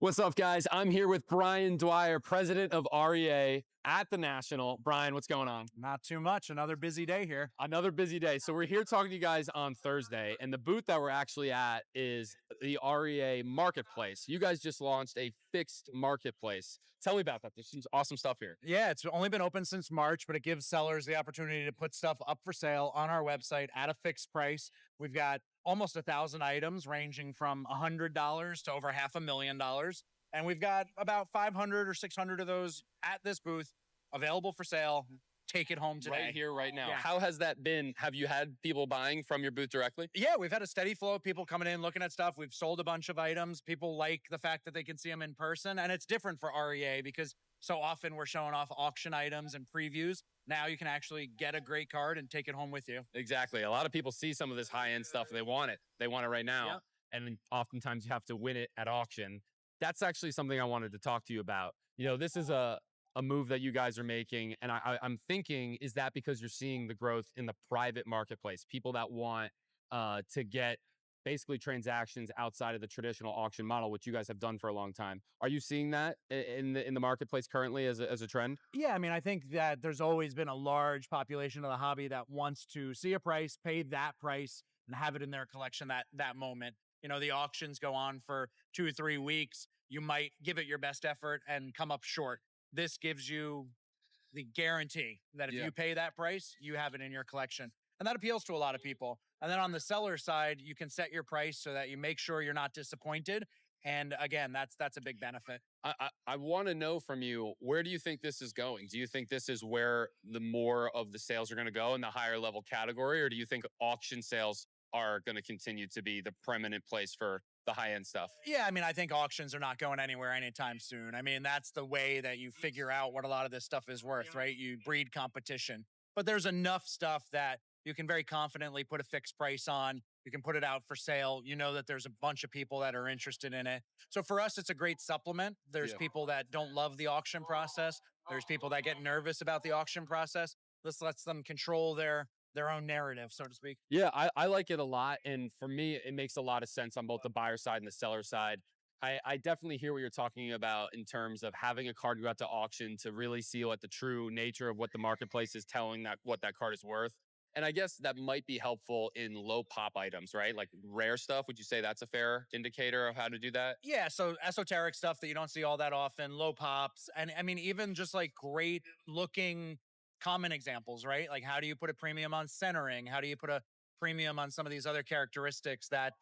What's up, guys? I'm here with Brian Dwyer, president of REA at the National. Brian, what's going on? Not too much. Another busy day here. Another busy day. So we're here talking to you guys on Thursday, and the booth that we're actually at is the REA Marketplace. You guys just launched a fixed marketplace. Tell me about that. There's some awesome stuff here. Yeah, it's only been open since March, but it gives sellers the opportunity to put stuff up for sale on our website at a fixed price. We've got almost 1,000 items ranging from $100 to over $500,000. And we've got about 500 or 600 of those at this booth available for sale. Take it home today. Right here, right now. Yeah. How has that been? Have you had people buying from your booth directly? Yeah, we've had a steady flow of people coming in, looking at stuff. We've sold a bunch of items. People like the fact that they can see them in person. And it's different for REA because so often we're showing off auction items and previews. Now you can actually get a great card and take it home with you. Exactly. A lot of people see some of this high-end stuff. They want it. They want it right now. Yep. And then oftentimes you have to win it at auction. That's actually something I wanted to talk to you about. You know, this is a move that you guys are making. And I'm thinking, is that because you're seeing the growth in the private marketplace? People that want to get basically transactions outside of the traditional auction model, which you guys have done for a long time. Are you seeing that in the marketplace currently as a trend? Yeah, I mean, I think that there's always been a large population of the hobby that wants to see a price, pay that price, and have it in their collection that moment. You know, the auctions go on for 2 or 3 weeks. You might give it your best effort and come up short. This gives you the guarantee that if you pay that price, you have it in your collection. And that appeals to a lot of people. And then on the seller side, you can set your price so that you make sure you're not disappointed. And again, that's a big benefit. I want to know from you, where do you think this is going? Do you think this is where the more of the sales are going to go in the higher level category? Or do you think auction sales are going to continue to be the preeminent place for the high-end stuff? Yeah, I mean, I think auctions are not going anywhere anytime soon. I mean, that's the way that you figure out what a lot of this stuff is worth, right? You breed competition. But there's enough stuff that you can very confidently put a fixed price on. You can put it out for sale. You know that there's a bunch of people that are interested in it. So for us, it's a great supplement. There's people that don't love the auction process. There's people that get nervous about the auction process. This lets them control their own narrative, so to speak. Yeah, I like it a lot. And for me, it makes a lot of sense on both the buyer side and the seller side. I definitely hear what you're talking about in terms of having a card go out to auction to really see what the true nature of what the marketplace is telling that what that card is worth. And I guess that might be helpful in low pop items, right? Like rare stuff. Would you say that's a fair indicator of how to do that? Yeah, so esoteric stuff that you don't see all that often, low pops. And I mean, even just like great looking common examples, right? Like how do you put a premium on centering? How do you put a premium on some of these other characteristics that,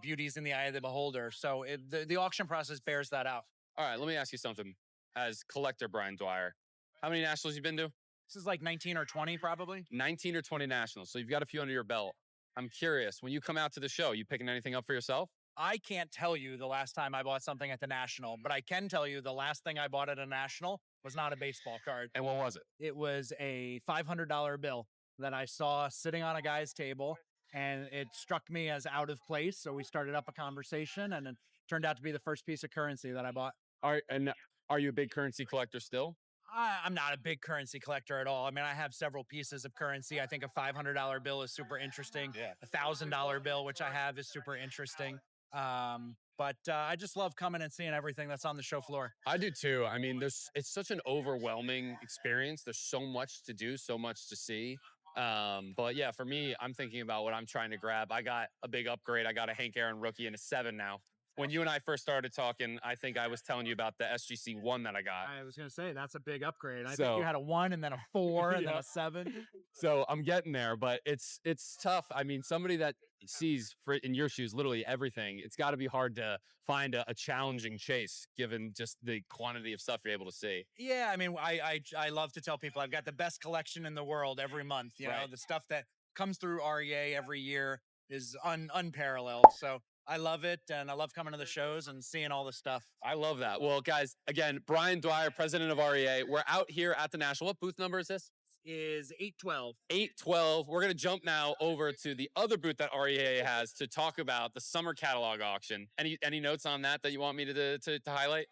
beauty's in the eye of the beholder. So the auction process bears that out. All right, let me ask you something. As collector Brian Dwyer, how many nationals you been to? This is like 19 or 20 probably. 19 or 20 nationals. So you've got a few under your belt. I'm curious, when you come out to the show, you picking anything up for yourself? I can't tell you the last time I bought something at the National, but I can tell you the last thing I bought at a National was not a baseball card. And what was it? It was a $500 bill that I saw sitting on a guy's table, and it struck me as out of place. So we started up a conversation, and it turned out to be the first piece of currency that I bought. Are you a big currency collector still? I'm not a big currency collector at all. I mean, I have several pieces of currency. I think a $500 bill is super interesting. Yeah. $1,000 bill, which I have, is super interesting. But I just love coming and seeing everything that's on the show floor. I do too. I mean, it's such an overwhelming experience. There's so much to do, so much to see. But yeah, for me, I'm thinking about what I'm trying to grab. I got a big upgrade. I got a Hank Aaron rookie and a 7 now. When you and I first started talking, I think I was telling you about the SGC 1 that I got. I was going to say, that's a big upgrade. I think you had a 1 and then a 4 and then a 7. So I'm getting there, but it's tough. I mean, somebody that sees in your shoes literally everything, it's got to be hard to find a challenging chase given just the quantity of stuff you're able to see. Yeah, I mean, I love to tell people I've got the best collection in the world every month. You know, the stuff that comes through REA every year is unparalleled. So I love it, and I love coming to the shows and seeing all the stuff. I love that. Well, guys, again, Brian Dwyer, president of REA. We're out here at the National. What booth number is this? Is 812. 812. We're going to jump now over to the other booth that REA has to talk about the summer catalog auction. Any notes on that you want me to highlight?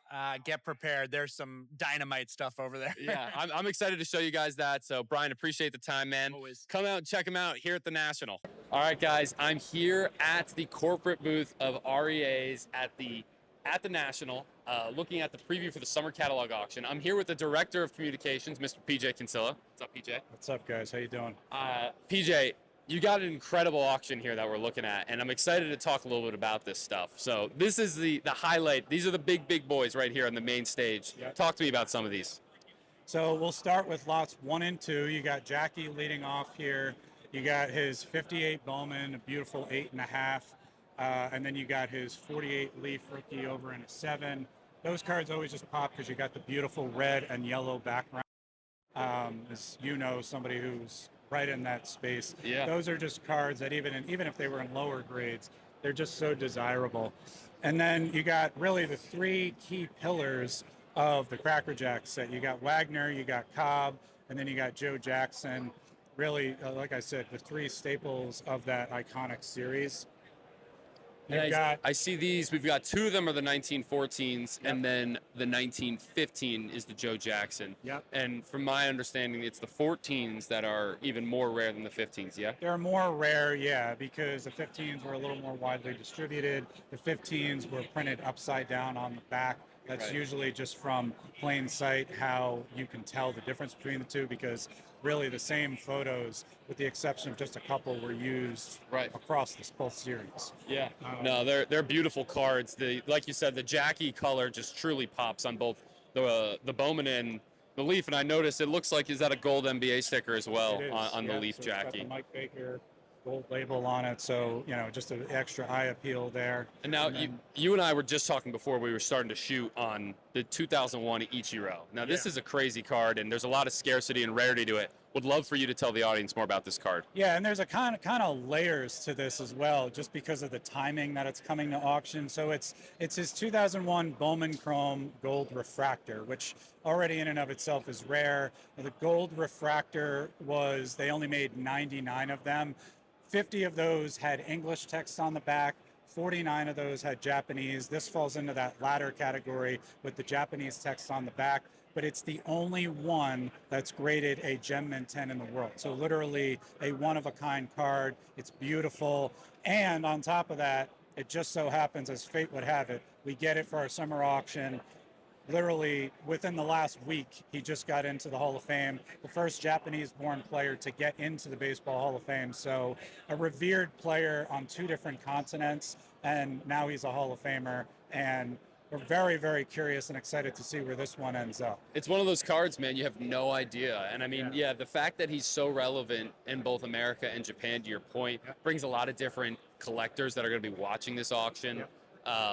Get prepared. There's some dynamite stuff over there. Yeah, I'm excited to show you guys that. So, Brian, appreciate the time, man. Always. Come out and check them out here at the National. All right, guys, I'm here at the corporate booth of REA's at the at the National, looking at the preview for the summer catalog auction. I'm here with the Director of Communications, Mr. PJ Kinsella. What's up, PJ? What's up, guys? How you doing? PJ, you got an incredible auction here that we're looking at, and I'm excited to talk a little bit about this stuff. So this is the highlight. These are the big boys right here on the main stage. Yep. Talk to me about some of these. So we'll start with lots 1 and 2. You got Jackie leading off here. You got his 58 Bowman, a beautiful 8.5. And then you got his 48 Leaf rookie over in a 7. Those cards always just pop because you got the beautiful red and yellow background. As you know, somebody who's right in that space. Yeah. Those are just cards that even if they were in lower grades, they're just so desirable. And then you got really the 3 key pillars of the Cracker Jack set. You got Wagner, you got Cobb, and then you got Joe Jackson. Really, like I said, the 3 staples of that iconic series. I see these. We've got 2 of them are the 1914s, Yep. and then the 1915 is the Joe Jackson. Yep. And from my understanding, it's the 14s that are even more rare than the 15s, yeah? They're more rare, yeah, because the 15s were a little more widely distributed. The 15s were printed upside down on the back. That's Right. usually just from plain sight how you can tell the difference between the two, because really the same photos, with the exception of just a couple, were used Right. across this both series. Yeah. No, they're beautiful cards. Like you said, the Jackie color just truly pops on both the Bowman and the Leaf. And I noticed it looks like, is that a gold NBA sticker as well It is, on the yeah, Leaf so it's got Jackie? the Mike Baker gold label on it, so just an extra eye appeal there. And now then- you and I were just talking before we were starting to shoot on the 2001 Ichiro. Now this Yeah. is a crazy card, and there's a lot of scarcity and rarity to it. Would love for you to tell the audience more about this card. Yeah, and there's a kind of layers to this as well, just because of the timing that it's coming to auction. So it's his 2001 Bowman Chrome Gold Refractor, which already in and of itself is rare. The Gold Refractor they only made 99 of them. 50 of those had English text on the back. 49 of those had Japanese. This falls into that latter category with the Japanese text on the back, but it's the only one that's graded a Gem Mint 10 in the world. So literally a one-of-a-kind card. It's beautiful. And on top of that, it just so happens, as fate would have it, we get it for our summer auction. Literally within the last week, he just got into the Hall of Fame, the first Japanese-born player to get into the Baseball Hall of Fame. So a revered player on 2 different continents, and now he's a Hall of Famer. And we're very, very curious and excited to see where this one ends up. It's one of those cards, man, you have no idea. And I mean, yeah, the fact that he's so relevant in both America and Japan, to your point, brings a lot of different collectors that are going to be watching this auction,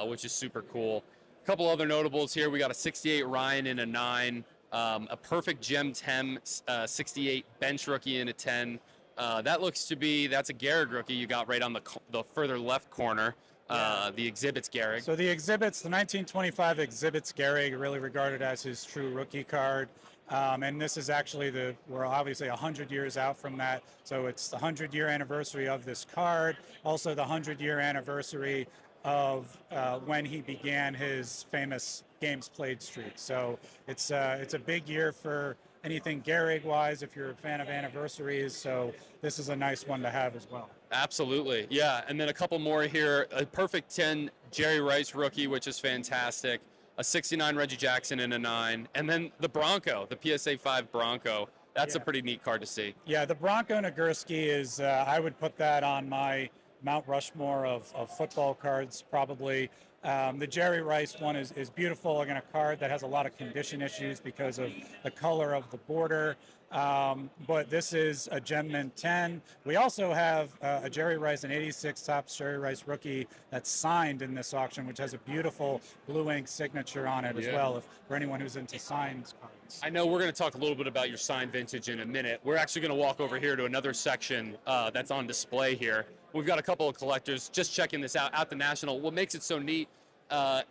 which is super cool. A couple other notables here. We got a 68 Ryan in a 9, a perfect Gem 10 68 bench rookie in a 10. That's a Gehrig rookie you got right on the further left corner. The Exhibits Gehrig. So the 1925 Exhibits Gehrig, really regarded as his true rookie card. And this is actually we're obviously 100 years out from that. So it's the 100-year anniversary of this card. Also the 100-year anniversary of when he began his famous games played streak. So it's a big year for anything Gehrig wise if you're a fan of anniversaries. So this is a nice one to have as well. Absolutely, yeah. And then a couple more here. A perfect 10 Jerry Rice rookie, which is fantastic. A 69 Reggie Jackson in a 9. And then the Bronco, the PSA 5 Bronco. That's a pretty neat card to see. Yeah, the Bronco Nagurski is, I would put that on my Mount Rushmore of football cards, probably. The Jerry Rice one is beautiful. Again, a card that has a lot of condition issues because of the color of the border. But this is a Gem Mint 10. We also have a Jerry Rice, an 86 Topps Jerry Rice rookie that's signed in this auction, which has a beautiful blue ink signature on it as well, for anyone who's into signed cards. I know we're going to talk a little bit about your signed vintage in a minute. We're actually going to walk over here to another section that's on display here. We've got a couple of collectors just checking this out at the National. What makes it so neat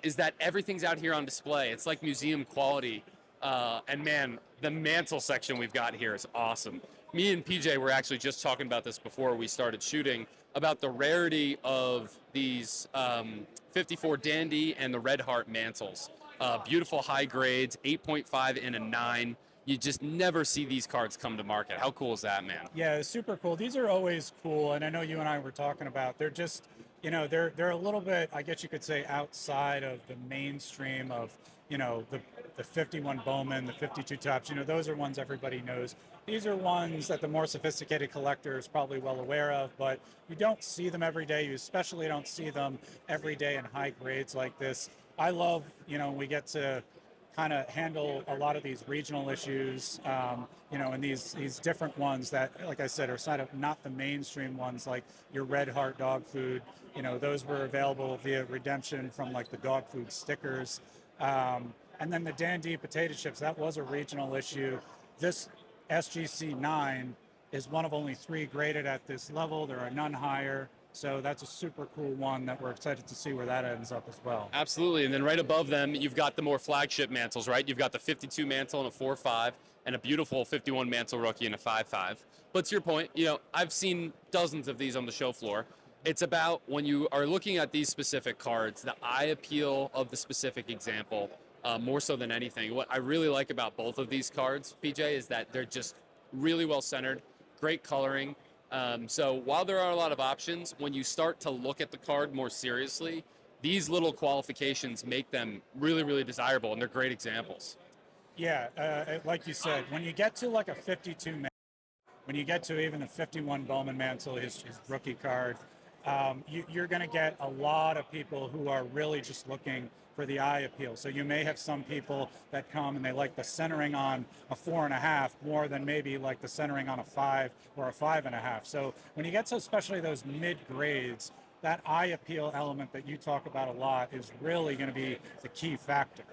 is that everything's out here on display. It's like museum quality. And man, the mantle section we've got here is awesome. Me and PJ were actually just talking about this before we started shooting, about the rarity of these 54 Dandy and the Red Heart mantles. Beautiful high grades, 8.5 and a 9. You just never see these cards come to market. How cool is that, man? Yeah, it's super cool. These are always cool, and I know you and I were talking about, they're just, they're a little bit, I guess you could say, outside of the mainstream of, the 51 Bowman, the 52 Tops. Those are ones everybody knows. These are ones that the more sophisticated collector is probably well aware of, but you don't see them every day. You especially don't see them every day in high grades like this. I love, we get to kind of handle a lot of these regional issues, and these different ones that, like I said, are sort of not the mainstream ones like your Red Heart dog food. Those were available via redemption from like the dog food stickers. And then the Dandy potato chips, that was a regional issue. This SGC 9 is one of only 3 graded at this level. There are none higher. So that's a super cool one that we're excited to see where that ends up as well. Absolutely. And then right above them, you've got the more flagship mantles, right? You've got the 52 mantle and a 4.5 and a beautiful 51 mantle rookie and a 5.5. But to your point, I've seen dozens of these on the show floor. It's about when you are looking at these specific cards, the eye appeal of the specific example, more so than anything. What I really like about both of these cards, PJ, is that they're just really well centered, great coloring. So while there are a lot of options, when you start to look at the card more seriously, these little qualifications make them really, really desirable, and they're great examples. Yeah, like you said, when you get to like a 52 mantle, when you get to even the 51 Bowman mantle, his rookie card, you're going to get a lot of people who are really just looking for the eye appeal. So you may have some people that come and they like the centering on a 4.5 more than maybe like the centering on a 5 or a 5.5. So when you get to especially those mid grades, that eye appeal element that you talk about a lot is really going to be the key factor.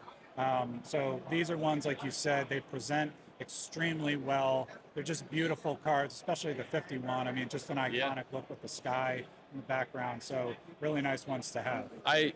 So these are ones, like you said, they present extremely well. They're just beautiful cards, especially the 51. I mean, just an iconic look with the sky in the background. So really nice ones to have. I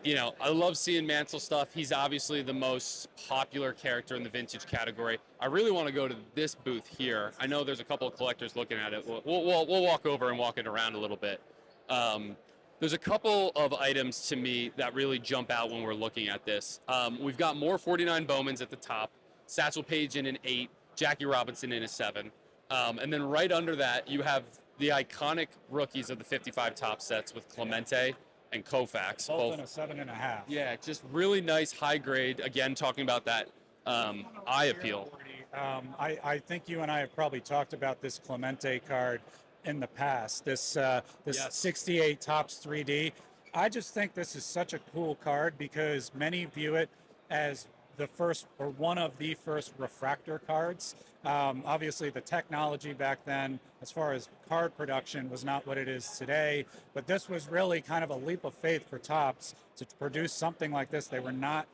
love seeing Mantle stuff. He's obviously the most popular character in the vintage category. I really want to go to this booth here. I know there's a couple of collectors looking at it. We'll walk over and walk it around a little bit. There's a couple of items to me that really jump out when we're looking at this. We've got more 49 Bowmans at the top, Satchel Paige in an 8, Jackie Robinson in a 7. And then right under that, you have the iconic rookies of the 55 top sets with Clemente and Koufax. Both in a 7.5. Yeah, just really nice high grade. Again, talking about that eye appeal. I think you and I have probably talked about this Clemente card in the past. This Yes. 68 Topps 3D. I just think this is such a cool card because many view it as the first or one of the first refractor cards. Obviously, the technology back then, as far as card production, was not what it is today. But this was really kind of a leap of faith for Topps to produce something like this. They were not,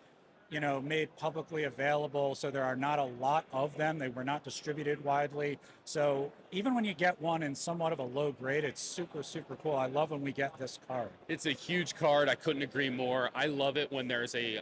made publicly available, so there are not a lot of them. They were not distributed widely. So even when you get one in somewhat of a low grade, it's super, super cool. I love when we get this card. It's a huge card. I couldn't agree more. I love it when there's a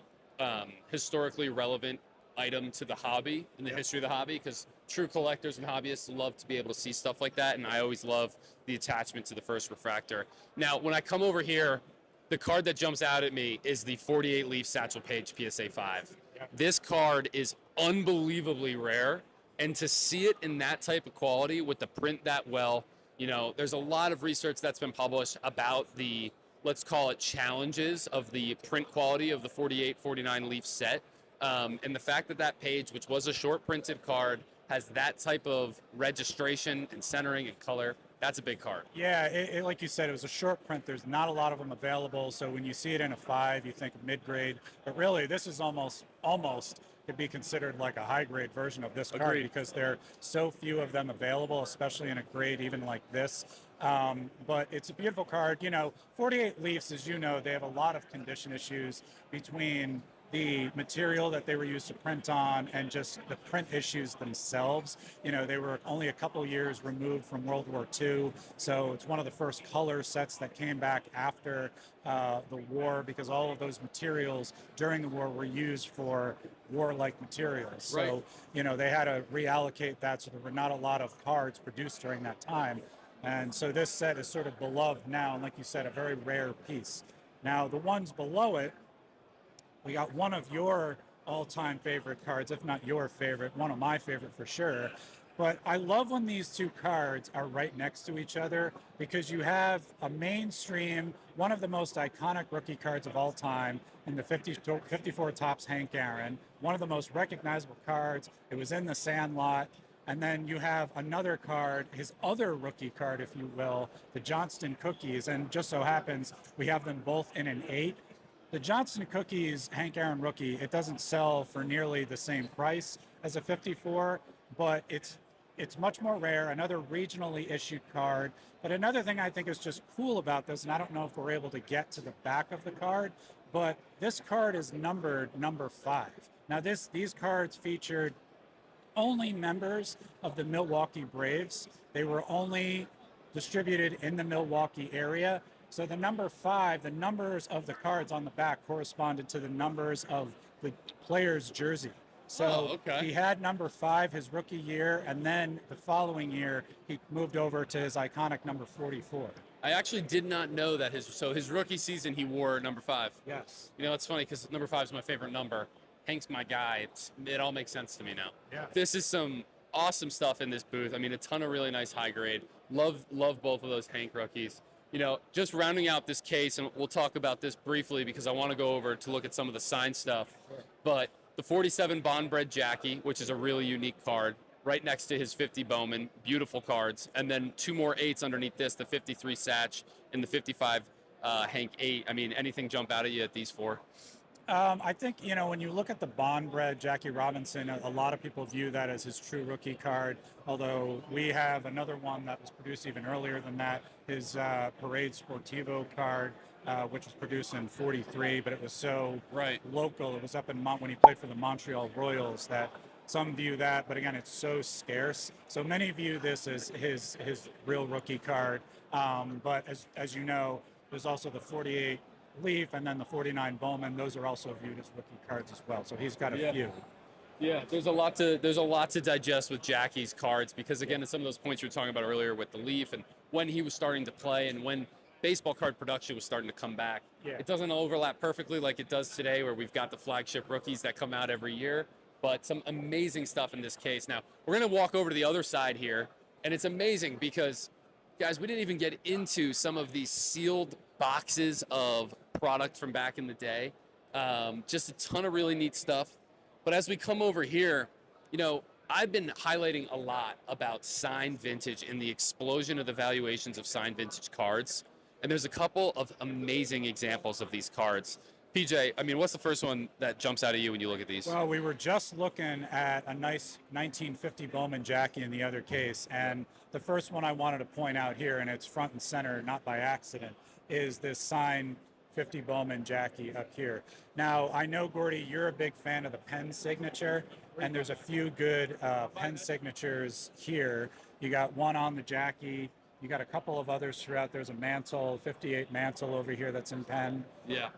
historically relevant item to the hobby, in the history of the hobby, because true collectors and hobbyists love to be able to see stuff like that, and I always love the attachment to the first refractor. Now, when I come over here, the card that jumps out at me is the 48 Leaf Satchel Paige PSA 5. This card is unbelievably rare, and to see it in that type of quality with the print that well, there's a lot of research that's been published about the, let's call it, challenges of the print quality of the 48, 49 Leaf set. And the fact that that page, which was a short printed card, has that type of registration and centering and color, that's a big card. Yeah, like you said, it was a short print. There's not a lot of them available. So when you see it in a 5, you think of mid-grade. But really, this is almost could be considered like a high-grade version of this card. Agreed. Because there are so few of them available, especially in a grade even like this. But it's a beautiful card. 48 Leafs, as you know, they have a lot of condition issues between the material that they were used to print on and just the print issues themselves. They were only a couple years removed from World War II, so it's one of the first color sets that came back after the war, because all of those materials during the war were used for warlike materials. Right. So, they had to reallocate that, so there were not a lot of cards produced during that time. And so this set is sort of beloved now, and like you said, a very rare piece. Now, the ones below it, we got one of your all-time favorite cards, if not your favorite, one of my favorite for sure. But I love when these two cards are right next to each other because you have a mainstream, one of the most iconic rookie cards of all time in the 54 Topps Hank Aaron, one of the most recognizable cards. It was in the Sandlot. And then you have another card, his other rookie card, if you will, the Johnston Cookies. And just so happens we have them both in an 8. The Johnston Cookies Hank Aaron rookie, it doesn't sell for nearly the same price as a 54, but it's much more rare, another regionally issued card. But another thing I think is just cool about this, and I don't know if we're able to get to the back of the card, but this card is numbered number 5. Now these cards featured only members of the Milwaukee Braves. They were only distributed in the Milwaukee area. So the number 5, the numbers of the cards on the back corresponded to the numbers of the player's jersey. So he had number 5 his rookie year, and then the following year he moved over to his iconic number 44. I actually did not know that his rookie season he wore number 5. Yes. You know, it's funny because number 5 is my favorite number. Hank's my guy. It all makes sense to me now. Yeah. This is some awesome stuff in this booth. I mean, a ton of really nice high grade. Love both of those Hank rookies. You know, just rounding out this case, and we'll talk about this briefly because I want to go over to look at some of the signed stuff. Sure. But the 47 Bond-bred Jackie, which is a really unique card, right next to his 50 Bowman, beautiful cards. And then 2 more 8s underneath this, the 53 Satch and the 55 Hank 8. I mean, anything jump out at you at these 4? I think, you know, when you look at the Bond-bred Jackie Robinson, a lot of people view that as his true rookie card, although we have another one that was produced even earlier than that, his Parade Sportivo card, which was produced in 43, but it was so local. It was up in when he played for the Montreal Royals that some view that, but again, it's so scarce. So many view this as his real rookie card. But as you know, there's also the 48 Leaf and then the 49 Bowman. Those are also viewed as rookie cards as well. So he's got a few. Yeah, there's a lot to digest with Jackie's cards because again, some of those points you were talking about earlier with the Leaf and when he was starting to play and when baseball card production was starting to come back. Yeah. It doesn't overlap perfectly like it does today where we've got the flagship rookies that come out every year, but some amazing stuff in this case. Now, we're going to walk over to the other side here, and it's amazing because, guys, we didn't even get into some of these sealed boxes of product from back in the day. Just a ton of really neat stuff. But as we come over here, you know, I've been highlighting a lot about signed vintage and the explosion of the valuations of signed vintage cards. And there's a couple of amazing examples of these cards. PJ, I mean, what's the first one that jumps out at you when you look at these? Well, we were just looking at a nice 1950 Bowman Jackie in the other case. And the first one I wanted to point out here, and it's front and center, not by accident, is this signed 50 Bowman Jackie up here. Now, I know, Gordy, you're a big fan of the pen signature, and there's a few good pen signatures here. You got one on the Jackie. You got a couple of others throughout. There's a Mantle, 58 Mantle over here that's in pen. Yeah.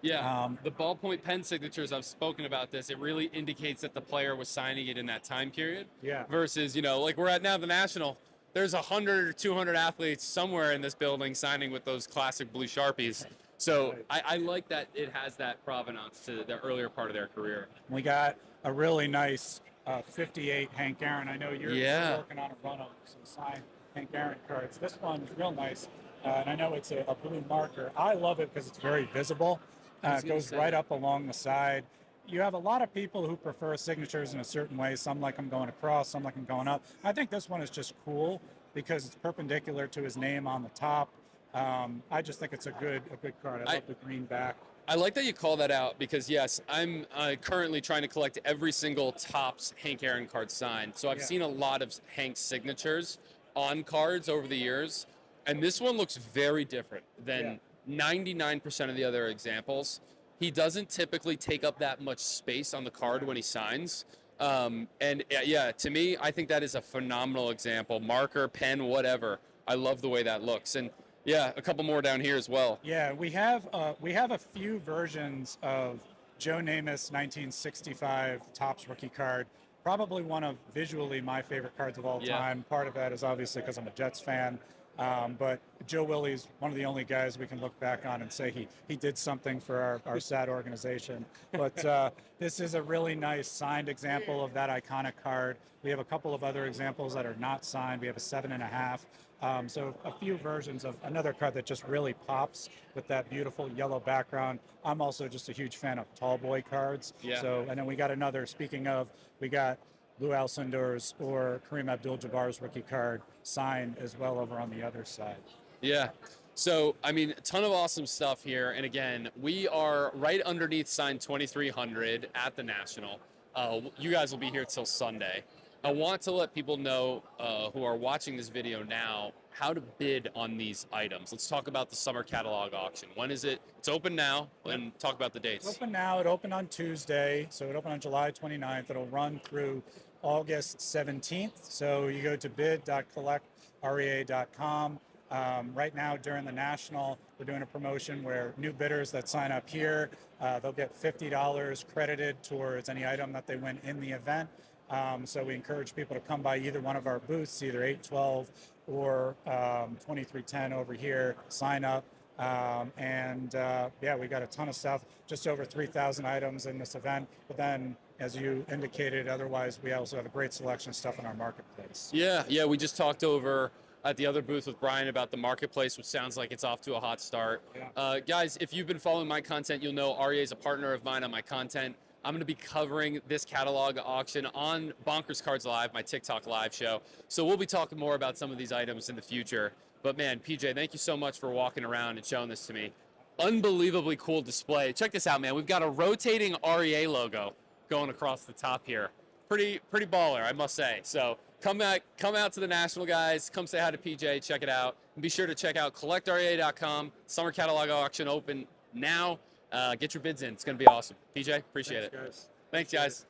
Yeah, the ballpoint pen signatures, I've spoken about this. It really indicates that the player was signing it in that time period. Yeah. Versus, you know, like we're at now the National, there's 100 or 200 athletes somewhere in this building signing with those classic blue Sharpies. So I like that it has that provenance to the earlier part of their career. We got a really nice 58 Hank Aaron. I know you're working on a run of some signed Hank Aaron cards. This one is real nice, and I know it's a blue marker. I love it because it's very visible. It goes right up along the side. You have a lot of people who prefer signatures in a certain way. Some like them going across, some like them going up. I think this one is just cool because it's perpendicular to his name on the top. I just think it's a good card. I love the green back. I like that you call that out because, yes, I'm currently trying to collect every single Topps Hank Aaron card signed. So I've seen a lot of Hank's signatures on cards over the years, and this one looks very different than 99% of the other examples. He doesn't typically take up that much space on the card when he signs. And to me, I think that is a phenomenal example. Marker, pen, whatever. I love the way that looks. And yeah, a couple more down here as well. Yeah, we have a few versions of Joe Namath's 1965 Topps rookie card. Probably one of visually my favorite cards of all time. Part of that is obviously because I'm a Jets fan. But Joe Willie's one of the only guys we can look back on and say he did something for our sad organization. But this is a really nice signed example of that iconic card. We have a couple of other examples that are not signed. We have a 7.5. So a few versions of another card that just really pops with that beautiful yellow background. I'm also just a huge fan of tall boy cards. Yeah. So, and then we got another, speaking of, we got Lou Alcindor's or Kareem Abdul-Jabbar's rookie card signed as well over on the other side. Yeah. So, I mean, a ton of awesome stuff here. And again, we are right underneath sign 2300 at the National. You guys will be here till Sunday. I want to let people know who are watching this video now how to bid on these items. Let's talk about the summer catalog auction. When is it? It's open now, and talk about the dates. It's open now. It opened on Tuesday, so it opened on July 29th. It'll run through August 17th. So you go to bid.collectrea.com. Right now during the National, we're doing a promotion where new bidders that sign up here, they'll get $50 credited towards any item that they win in the event. So we encourage people to come by either one of our booths, either 812 or 2310 over here, sign up. Yeah, we got a ton of stuff, just over 3,000 items in this event. But then, as you indicated, otherwise, we also have a great selection of stuff in our marketplace. Yeah, we just talked over at the other booth with Brian about the marketplace, which sounds like it's off to a hot start. Yeah. Guys, if you've been following my content, you'll know REA is a partner of mine on my content. I'm going to be covering this catalog auction on Bonkers Cards Live, my TikTok live show. So we'll be talking more about some of these items in the future. But man, PJ, thank you so much for walking around and showing this to me. Unbelievably cool display. Check this out, man. We've got a rotating REA logo going across the top here. Pretty baller, I must say. So come out to the National, guys. Come say hi to PJ. Check it out. And be sure to check out collectrea.com. Summer catalog auction open now. Get your bids in. It's going to be awesome. PJ, appreciate it. Guys. Thanks, guys.